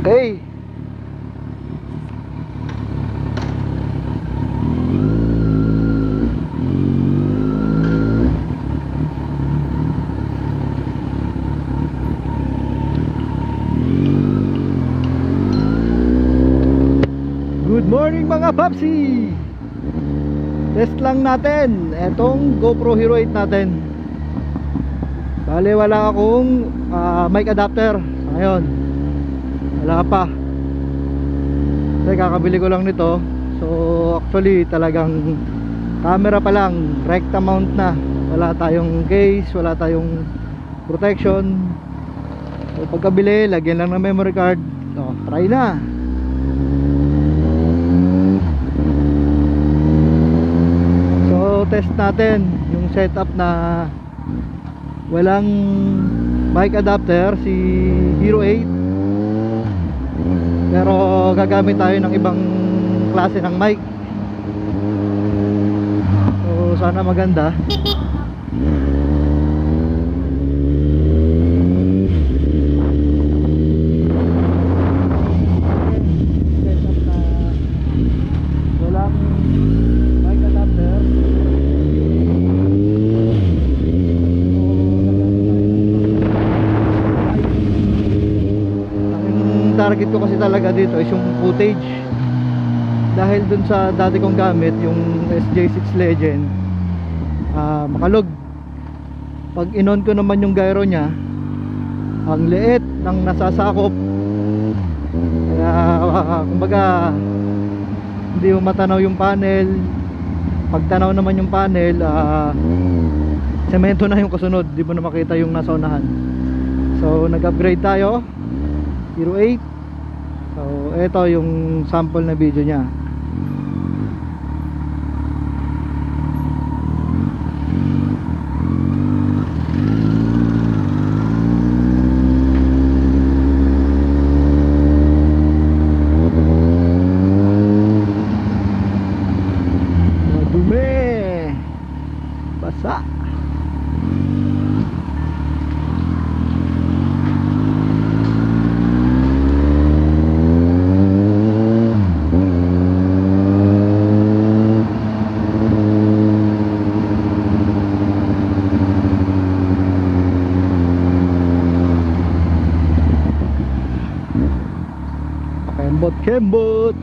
Okay. Good morning mga Papsi. Test lang natin etong GoPro Hero 8 natin. Bale wala akong mic adapter ngayon. Wala pa. Kasi kakabili ko lang nito. So actually talagang camera pa lang, recta mount na. Wala tayong case, wala tayong protection. So pagkabili, lagyan lang ng memory card. So try na. So test natin yung setup na walang mic adapter, si Hero 8. Pero gagamit tayo ng ibang klase ng mic. So sana maganda. Walang mic adapter. Target ko kasi talaga dito is yung footage, dahil dun sa dati kong gamit yung SJ6 Legend, makalog. Pag inon ko naman yung gyro nya, ang liit ng nasasakop, kaya kumbaga hindi mo matanaw yung panel. Pagtanaw naman yung panel, semento na yung kasunod, di mo na makita yung nasa unahan. So nag-upgrade tayo, Hero 8. So ito yung sample na video nya. Madumi, basa. Kembot.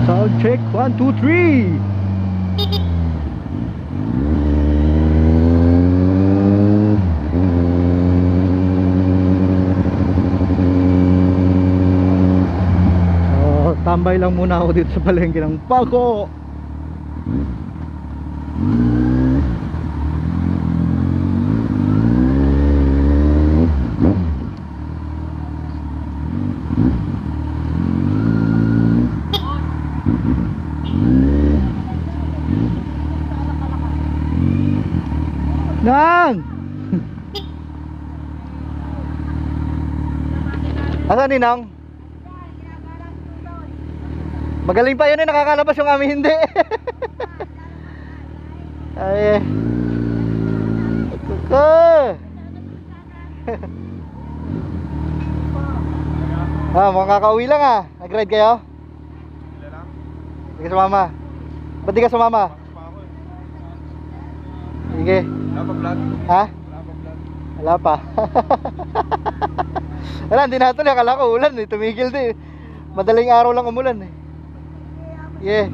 Sound check 1 2 3. Tambay lang muna ako dito sa palengke ng Paco. Nang! Asan ni Nang? Magaling pa yun eh, nakakalabas yung amin hindi. Ay mukhang kakauwi lang ah. Nag-ride kayo? Wala lang. Hindi ka sumama? Ba't di ka sumama? Sige. Wala pa vlog? Ha? Wala pa vlog? Wala pa. Wala, hindi natuloy. Akala ko ulan eh, tumigil din. Madaling araw lang umulan eh. Yeah.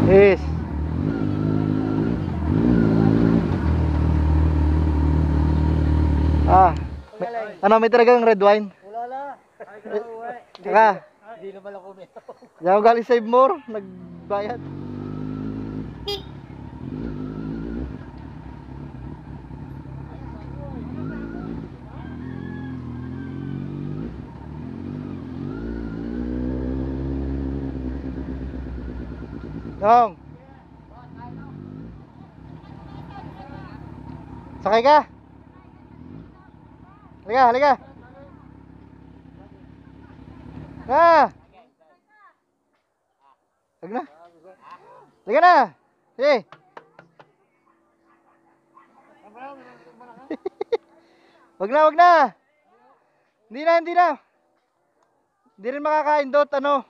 Yes. Ano, may talagang red wine? Wala na. Saka? Hindi naman ako may. Hindi ako galing Save More. Nagbayad. Dong. Sakay ka? Halika, halika. Ah. Wag na. Sige na. Sige. Wag na, wag na. Hindi na, hindi na. Hindi rin makakain dot, ano.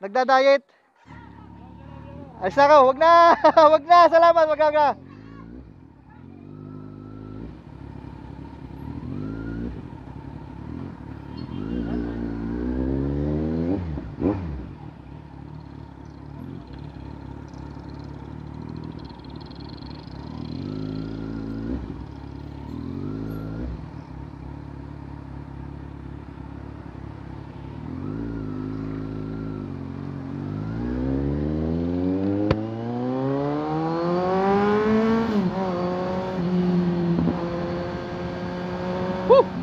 Nagda-diet. Alis na ako, wag na. Wag na, salamat, wag na. Woo!